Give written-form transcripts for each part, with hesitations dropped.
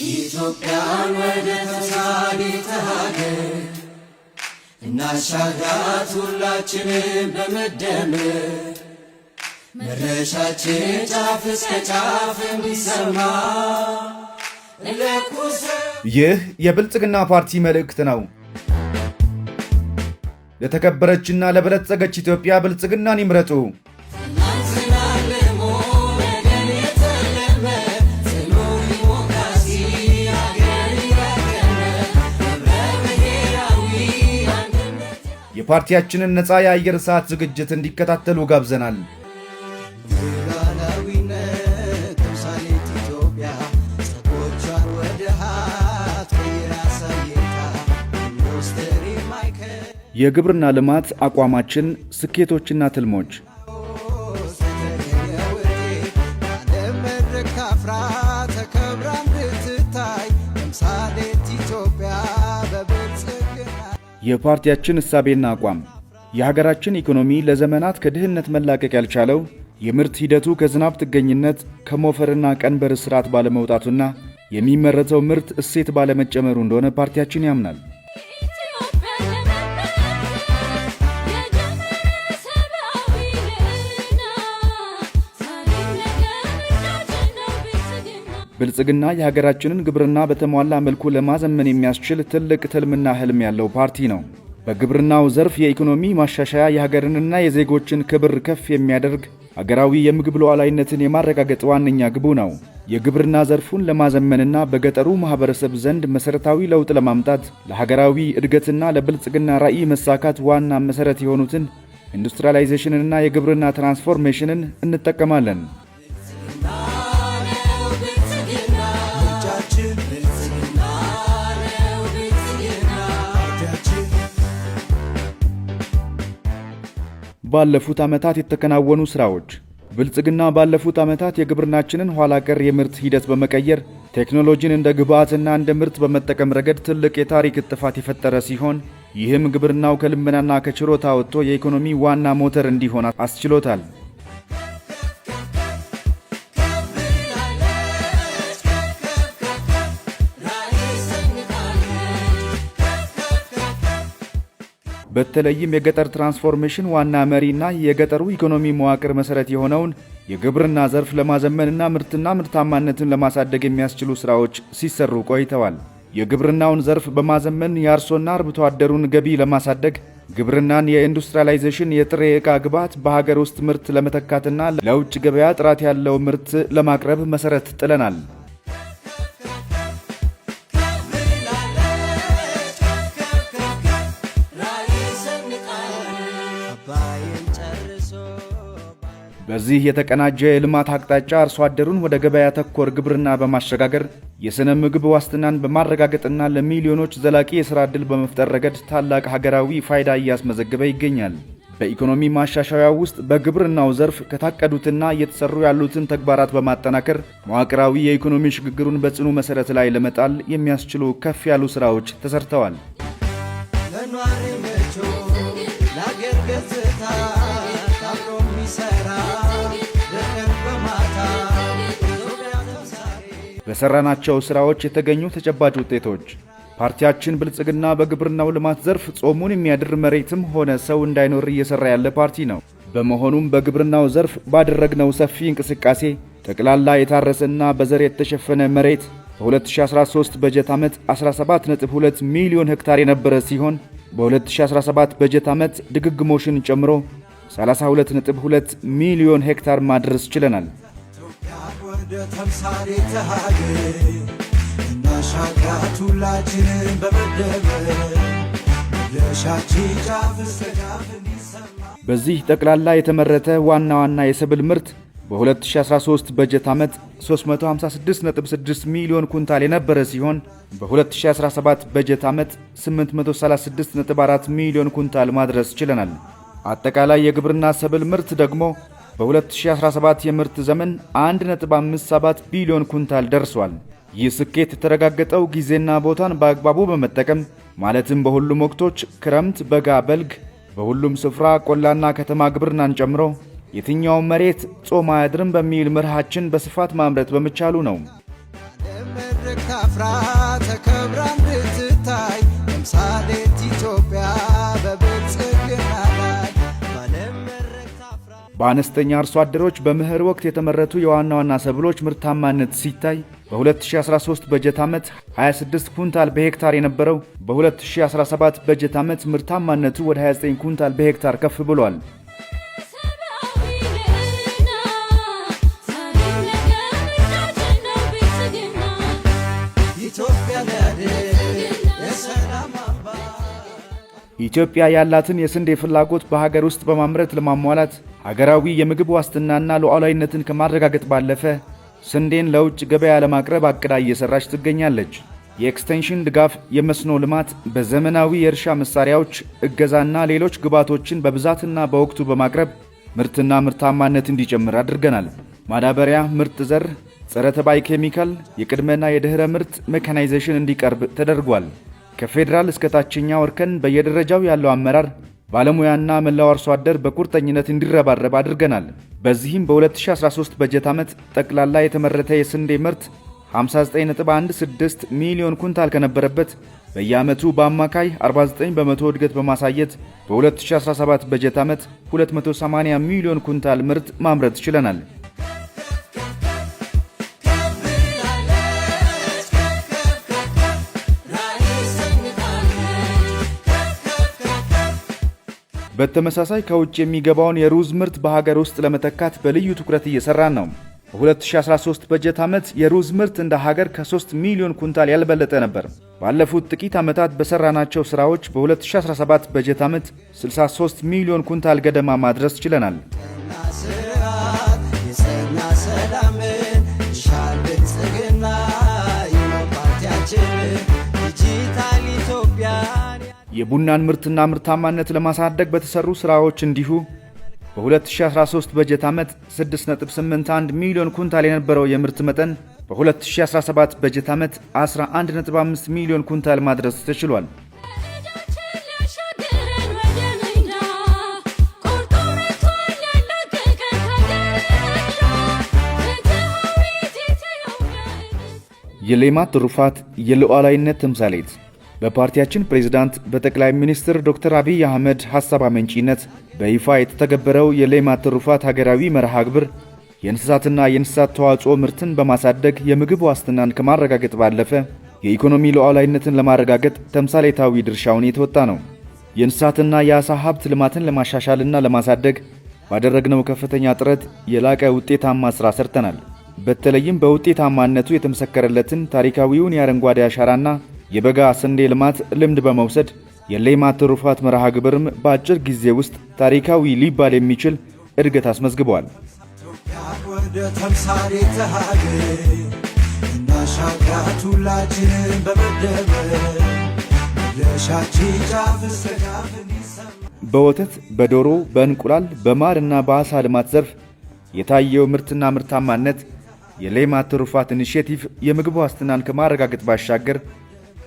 ኢትዮጵያን ወደ ተሳቤተ ሀገር እናሻግራት ሁላችንም በመደመር መድረሻችን ጫፍ እስከ ጫፍ እንዲሰማ። ይህ የብልጽግና ፓርቲ መልእክት ነው። ለተከበረችና ለበለጸገች ኢትዮጵያ ብልጽግናን ይምረጡ። የፓርቲያችንን ነፃ የአየር ሰዓት ዝግጅት እንዲከታተሉ ጋብዘናል። የግብርና ልማት አቋማችን፣ ስኬቶችና ትልሞች የፓርቲያችን እሳቤና አቋም የሀገራችን ኢኮኖሚ ለዘመናት ከድህነት መላቀቅ ያልቻለው የምርት ሂደቱ ከዝናብ ጥገኝነት ከሞፈርና ቀንበር ስርዓት ባለመውጣቱና የሚመረተው ምርት እሴት ባለመጨመሩ እንደሆነ ፓርቲያችን ያምናል። ብልጽግና የሀገራችንን ግብርና በተሟላ መልኩ ለማዘመን የሚያስችል ትልቅ ትልምና ህልም ያለው ፓርቲ ነው። በግብርናው ዘርፍ የኢኮኖሚ ማሻሻያ የሀገርንና የዜጎችን ክብር ከፍ የሚያደርግ ሀገራዊ የምግብ ሉዓላዊነትን የማረጋገጥ ዋነኛ ግቡ ነው። የግብርና ዘርፉን ለማዘመንና በገጠሩ ማህበረሰብ ዘንድ መሰረታዊ ለውጥ ለማምጣት ለሀገራዊ እድገትና ለብልጽግና ራዕይ መሳካት ዋና መሰረት የሆኑትን ኢንዱስትሪያላይዜሽንና የግብርና ትራንስፎርሜሽንን እንጠቀማለን። ባለፉት ዓመታት የተከናወኑ ስራዎች ብልጽግና ባለፉት ዓመታት የግብርናችንን ኋላ ቀር የምርት ሂደት በመቀየር ቴክኖሎጂን እንደ ግብዓትና እንደ ምርት በመጠቀም ረገድ ትልቅ የታሪክ እጥፋት የፈጠረ ሲሆን ይህም ግብርናው ከልመናና ከችሮታ ወጥቶ የኢኮኖሚ ዋና ሞተር እንዲሆን አስችሎታል። በተለይም የገጠር ትራንስፎርሜሽን ዋና መሪና የገጠሩ ኢኮኖሚ መዋቅር መሰረት የሆነውን የግብርና ዘርፍ ለማዘመንና ምርትና ምርታማነትን ለማሳደግ የሚያስችሉ ስራዎች ሲሰሩ ቆይተዋል። የግብርናውን ዘርፍ በማዘመን የአርሶና አርብቶ አደሩን ገቢ ለማሳደግ ግብርናን የኢንዱስትሪያላይዜሽን የጥሬ ዕቃ ግብዓት በሀገር ውስጥ ምርት ለመተካትና ለውጭ ገበያ ጥራት ያለው ምርት ለማቅረብ መሰረት ጥለናል። በዚህ የተቀናጀ የልማት አቅጣጫ አርሶ አደሩን ወደ ገበያ ተኮር ግብርና በማሸጋገር የሥነ ምግብ ዋስትናን በማረጋገጥና ለሚሊዮኖች ዘላቂ የሥራ ዕድል በመፍጠር ረገድ ታላቅ ሀገራዊ ፋይዳ እያስመዘገበ ይገኛል። በኢኮኖሚ ማሻሻያው ውስጥ በግብርናው ዘርፍ ከታቀዱትና እየተሰሩ ያሉትን ተግባራት በማጠናከር መዋቅራዊ የኢኮኖሚ ሽግግሩን በጽኑ መሠረት ላይ ለመጣል የሚያስችሉ ከፍ ያሉ ሥራዎች ተሰርተዋል። በሰራናቸው ስራዎች የተገኙ ተጨባጭ ውጤቶች ፓርቲያችን ብልጽግና በግብርናው ልማት ዘርፍ ጾሙን የሚያድር መሬትም ሆነ ሰው እንዳይኖር እየሰራ ያለ ፓርቲ ነው። በመሆኑም በግብርናው ዘርፍ ባደረግነው ሰፊ እንቅስቃሴ ጠቅላላ የታረሰና በዘር የተሸፈነ መሬት በ2013 በጀት ዓመት 17.2 ሚሊዮን ሄክታር የነበረ ሲሆን በ2017 በጀት ዓመት ድግግሞሽን ጨምሮ 32.2 ሚሊዮን ሄክታር ማድረስ ችለናል። በዚህ ጠቅላላ የተመረተ ዋና የሰብል ምርት በ2013 በጀት ዓመት 356.6 ሚሊዮን ኩንታል የነበረ ሲሆን በ2017 በጀት ዓመት 836.4 ሚሊዮን ኩንታል ማድረስ ችለናል። አጠቃላይ የግብርና ሰብል ምርት ደግሞ በ2017 የምርት ዘመን 1.57 ቢሊዮን ኩንታል ደርሷል። ይህ ስኬት የተረጋገጠው ጊዜና ቦታን በአግባቡ በመጠቀም ማለትም በሁሉም ወቅቶች ክረምት፣ በጋ፣ በልግ በሁሉም ስፍራ ቆላና ከተማ ግብርናን ጨምሮ የትኛውም መሬት ጾም አያድርም በሚል መርሃችን በስፋት ማምረት በመቻሉ ነው። አፍራ ተከብራ እንድትታይ ተምሳሌት ኢትዮጵያ በብልጽግና ላይ በአነስተኛ አርሶ አደሮች በመኸር ወቅት የተመረቱ የዋና ዋና ሰብሎች ምርታማነት ሲታይ በ2013 በጀት ዓመት 26 ኩንታል በሄክታር የነበረው በ2017 በጀት ዓመት ምርታማነቱ ወደ 29 ኩንታል በሄክታር ከፍ ብሏል። ኢትዮጵያ ያላትን የስንዴ ፍላጎት በሀገር ውስጥ በማምረት ለማሟላት ሀገራዊ የምግብ ዋስትናና ሉዓላዊነትን ከማረጋገጥ ባለፈ ስንዴን ለውጭ ገበያ ለማቅረብ አቅዳ እየሰራች ትገኛለች። የኤክስቴንሽን ድጋፍ፣ የመስኖ ልማት፣ በዘመናዊ የእርሻ መሳሪያዎች እገዛና ሌሎች ግብዓቶችን በብዛትና በወቅቱ በማቅረብ ምርትና ምርታማነት እንዲጨምር አድርገናል። ማዳበሪያ፣ ምርጥ ዘር፣ ጸረ ተባይ ኬሚካል፣ የቅድመና የድህረ ምርት ሜካናይዜሽን እንዲቀርብ ተደርጓል። ከፌዴራል እስከ ታችኛው እርከን በየደረጃው ያለው አመራር ባለሙያና መላው አርሶ አደር በቁርጠኝነት እንዲረባረብ አድርገናል። በዚህም በ2013 በጀት ዓመት ጠቅላላ የተመረተ የስንዴ ምርት 59.16 ሚሊዮን ኩንታል ከነበረበት በየዓመቱ በአማካይ 49 በመቶ እድገት በማሳየት በ2017 በጀት ዓመት 280 ሚሊዮን ኩንታል ምርት ማምረት ችለናል። በተመሳሳይ ከውጭ የሚገባውን የሩዝ ምርት በሀገር ውስጥ ለመተካት በልዩ ትኩረት እየሰራን ነው። በ2013 በጀት ዓመት የሩዝ ምርት እንደ ሀገር ከ3 ሚሊዮን ኩንታል ያልበለጠ ነበር። ባለፉት ጥቂት ዓመታት በሰራናቸው ስራዎች በ2017 በጀት ዓመት 63 ሚሊዮን ኩንታል ገደማ ማድረስ ችለናል። የቡናን ምርትና ምርታማነት ለማሳደግ በተሰሩ ስራዎች እንዲሁ በ2013 በጀት ዓመት 6.81 ሚሊዮን ኩንታል የነበረው የምርት መጠን በ2017 በጀት ዓመት 11.5 ሚሊዮን ኩንታል ማድረስ ተችሏል። የሌማት ትሩፋት የሉዓላዊነት ተምሳሌት በፓርቲያችን ፕሬዝዳንት በጠቅላይ ሚኒስትር ዶክተር አብይ አህመድ ሐሳብ አመንጪነት በይፋ የተተገበረው የሌማት ትሩፋት ሀገራዊ መርሃ ግብር የእንስሳትና የእንስሳት ተዋጽኦ ምርትን በማሳደግ የምግብ ዋስትናን ከማረጋገጥ ባለፈ የኢኮኖሚ ሉዓላዊነትን ለማረጋገጥ ተምሳሌታዊ ድርሻውን የተወጣ ነው። የእንስሳትና የዓሳ ሀብት ልማትን ለማሻሻልና ለማሳደግ ባደረግነው ከፍተኛ ጥረት የላቀ ውጤታማ ሥራ ሰርተናል። በተለይም በውጤታማነቱ የተመሰከረለትን ታሪካዊውን የአረንጓዴ አሻራና የበጋ ስንዴ ልማት ልምድ በመውሰድ የሌማት ትሩፋት መርሃ ግብርም በአጭር ጊዜ ውስጥ ታሪካዊ ሊባል የሚችል እድገት አስመዝግቧል። ወደ ተምሳሌት ሀገር እናሻግራት ሁላችንን በመደመር ለሻችን ጫፍ እስከ ጫፍ እንዲሰማ በወተት፣ በዶሮ፣ በእንቁላል፣ በማርና በዓሳ ልማት ዘርፍ የታየው ምርትና ምርታማነት የሌማት ትሩፋት ኢኒሼቲቭ የምግብ ዋስትናን ከማረጋገጥ ባሻገር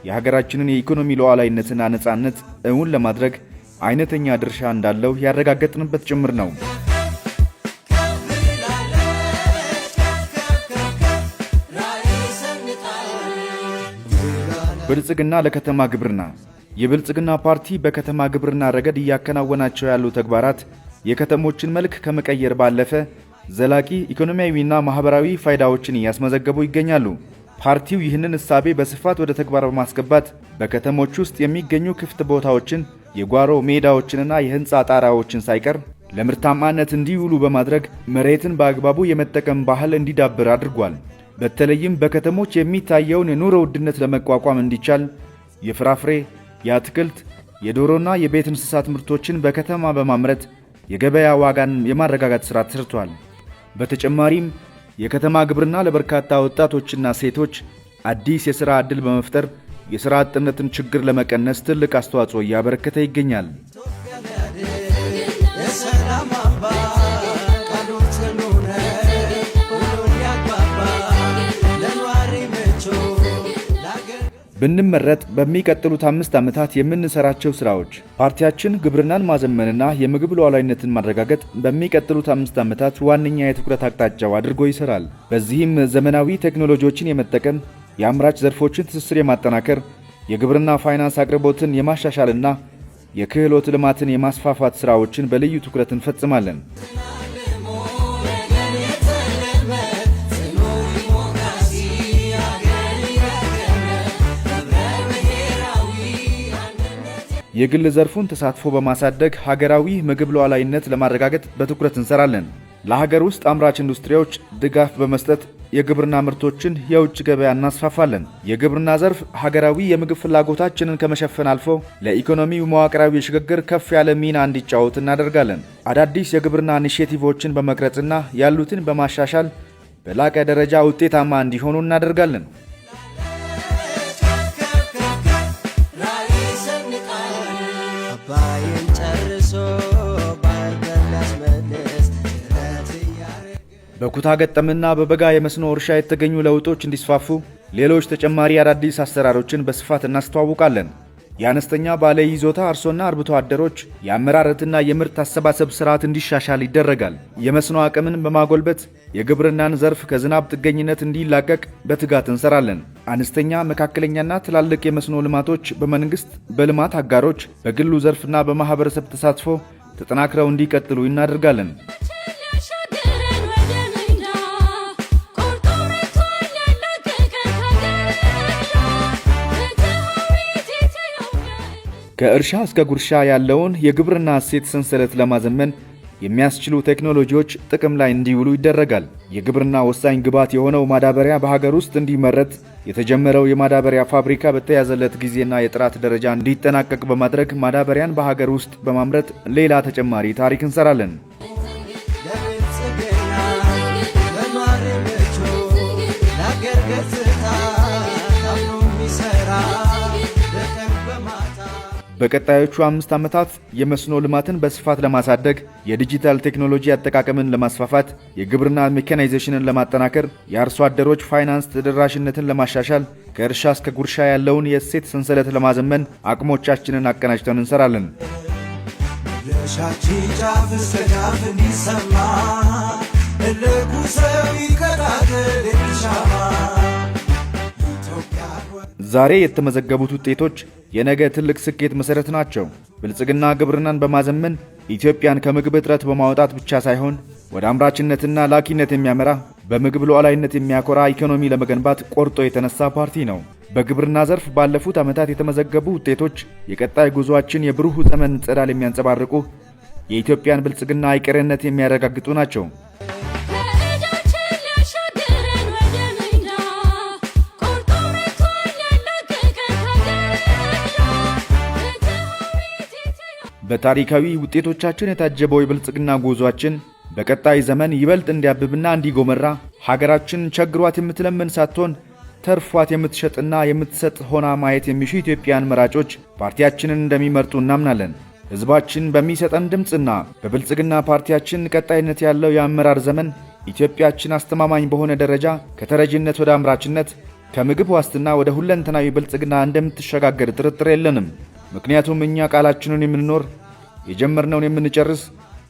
የሀገራችንን የኢኮኖሚ ሉዓላዊነትና ነጻነት እውን ለማድረግ አይነተኛ ድርሻ እንዳለው ያረጋገጥንበት ጭምር ነው። ብልጽግና ለከተማ ግብርና የብልጽግና ፓርቲ በከተማ ግብርና ረገድ እያከናወናቸው ያሉ ተግባራት የከተሞችን መልክ ከመቀየር ባለፈ ዘላቂ ኢኮኖሚያዊና ማህበራዊ ፋይዳዎችን እያስመዘገቡ ይገኛሉ። ፓርቲው ይህንን እሳቤ በስፋት ወደ ተግባር በማስገባት በከተሞች ውስጥ የሚገኙ ክፍት ቦታዎችን፣ የጓሮ ሜዳዎችንና የህንፃ ጣራዎችን ሳይቀር ለምርታማነት እንዲውሉ በማድረግ መሬትን በአግባቡ የመጠቀም ባህል እንዲዳብር አድርጓል። በተለይም በከተሞች የሚታየውን የኑሮ ውድነት ለመቋቋም እንዲቻል የፍራፍሬ፣ የአትክልት፣ የዶሮና የቤት እንስሳት ምርቶችን በከተማ በማምረት የገበያ ዋጋን የማረጋጋት ሥራ ተሰርቷል። በተጨማሪም የከተማ ግብርና ለበርካታ ወጣቶችና ሴቶች አዲስ የሥራ ዕድል በመፍጠር የሥራ አጥነትን ችግር ለመቀነስ ትልቅ አስተዋጽኦ እያበረከተ ይገኛል። ብንመረጥ በሚቀጥሉት 5 ዓመታት የምንሰራቸው ስራዎች ፓርቲያችን ግብርናን ማዘመንና የምግብ ሉዓላዊነትን ማረጋገጥ በሚቀጥሉት 5 ዓመታት ዋነኛ የትኩረት አቅጣጫው አድርጎ ይሰራል። በዚህም ዘመናዊ ቴክኖሎጂዎችን የመጠቀም የአምራች ዘርፎችን ትስስር የማጠናከር የግብርና ፋይናንስ አቅርቦትን የማሻሻልና የክህሎት ልማትን የማስፋፋት ሥራዎችን በልዩ ትኩረት እንፈጽማለን። የግል ዘርፉን ተሳትፎ በማሳደግ ሀገራዊ ምግብ ሉዓላዊነት ለማረጋገጥ በትኩረት እንሰራለን። ለሀገር ውስጥ አምራች ኢንዱስትሪዎች ድጋፍ በመስጠት የግብርና ምርቶችን የውጭ ገበያ እናስፋፋለን። የግብርና ዘርፍ ሀገራዊ የምግብ ፍላጎታችንን ከመሸፈን አልፎ ለኢኮኖሚው መዋቅራዊ ሽግግር ከፍ ያለ ሚና እንዲጫወት እናደርጋለን። አዳዲስ የግብርና ኢኒሼቲቮችን በመቅረጽና ያሉትን በማሻሻል በላቀ ደረጃ ውጤታማ እንዲሆኑ እናደርጋለን። በኩታ ገጠምና በበጋ የመስኖ እርሻ የተገኙ ለውጦች እንዲስፋፉ ሌሎች ተጨማሪ አዳዲስ አሰራሮችን በስፋት እናስተዋውቃለን። የአነስተኛ ባለ ይዞታ አርሶና አርብቶ አደሮች የአመራረትና የምርት አሰባሰብ ስርዓት እንዲሻሻል ይደረጋል። የመስኖ አቅምን በማጎልበት የግብርናን ዘርፍ ከዝናብ ጥገኝነት እንዲላቀቅ በትጋት እንሰራለን። አነስተኛ፣ መካከለኛና ትላልቅ የመስኖ ልማቶች በመንግስት፣ በልማት አጋሮች፣ በግሉ ዘርፍና በማህበረሰብ ተሳትፎ ተጠናክረው እንዲቀጥሉ እናደርጋለን። ከእርሻ እስከ ጉርሻ ያለውን የግብርና እሴት ሰንሰለት ለማዘመን የሚያስችሉ ቴክኖሎጂዎች ጥቅም ላይ እንዲውሉ ይደረጋል። የግብርና ወሳኝ ግብዓት የሆነው ማዳበሪያ በሀገር ውስጥ እንዲመረት የተጀመረው የማዳበሪያ ፋብሪካ በተያዘለት ጊዜና የጥራት ደረጃ እንዲጠናቀቅ በማድረግ ማዳበሪያን በሀገር ውስጥ በማምረት ሌላ ተጨማሪ ታሪክ እንሰራለን። በቀጣዮቹ 5 ዓመታት የመስኖ ልማትን በስፋት ለማሳደግ፣ የዲጂታል ቴክኖሎጂ አጠቃቀምን ለማስፋፋት፣ የግብርና ሜካናይዜሽንን ለማጠናከር፣ የአርሶ አደሮች ፋይናንስ ተደራሽነትን ለማሻሻል፣ ከእርሻ እስከ ጉርሻ ያለውን የእሴት ሰንሰለት ለማዘመን አቅሞቻችንን አቀናጅተን እንሰራለን። ዛሬ የተመዘገቡት ውጤቶች የነገ ትልቅ ስኬት መሰረት ናቸው። ብልጽግና ግብርናን በማዘመን ኢትዮጵያን ከምግብ እጥረት በማውጣት ብቻ ሳይሆን ወደ አምራችነትና ላኪነት የሚያመራ በምግብ ሉዓላዊነት የሚያኮራ ኢኮኖሚ ለመገንባት ቆርጦ የተነሳ ፓርቲ ነው። በግብርና ዘርፍ ባለፉት ዓመታት የተመዘገቡ ውጤቶች የቀጣይ ጉዞአችን የብሩህ ዘመን ጸዳል የሚያንጸባርቁ የኢትዮጵያን ብልጽግና አይቀሬነት የሚያረጋግጡ ናቸው። በታሪካዊ ውጤቶቻችን የታጀበው የብልጽግና ጉዟችን በቀጣይ ዘመን ይበልጥ እንዲያብብና እንዲጎመራ ሀገራችን ቸግሯት የምትለምን ሳትሆን ተርፏት የምትሸጥና የምትሰጥ ሆና ማየት የሚሹ ኢትዮጵያን መራጮች ፓርቲያችንን እንደሚመርጡ እናምናለን። ሕዝባችን በሚሰጠን ድምፅና በብልጽግና ፓርቲያችን ቀጣይነት ያለው የአመራር ዘመን ኢትዮጵያችን አስተማማኝ በሆነ ደረጃ ከተረጂነት ወደ አምራችነት፣ ከምግብ ዋስትና ወደ ሁለንተናዊ ብልጽግና እንደምትሸጋገር ጥርጥር የለንም። ምክንያቱም እኛ ቃላችንን የምንኖር፣ የጀመርነውን የምንጨርስ፣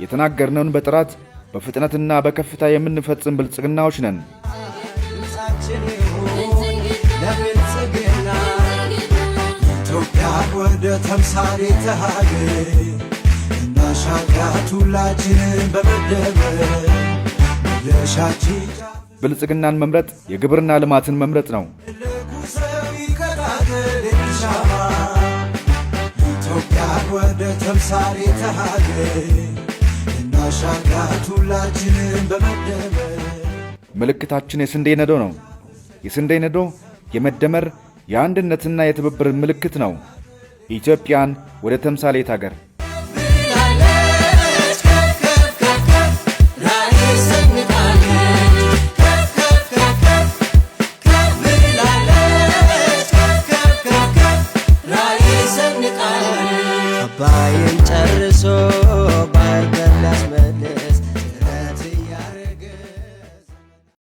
የተናገርነውን በጥራት በፍጥነትና በከፍታ የምንፈጽም ብልጽግናዎች ነን። ኢትዮጵያ ወደ ተምሳሌተ ሀገር እናሻግራት ሁላችንን በመደመር ብልጽግናን መምረጥ የግብርና ልማትን መምረጥ ነው። ወደ ተምሳሌተ ሀገር እናሻግራት ሁላችንን በመደመር። ምልክታችን የስንዴ ነዶ ነው። የስንዴ ነዶ የመደመር የአንድነትና የትብብር ምልክት ነው። ኢትዮጵያን ወደ ተምሳሌት ሀገር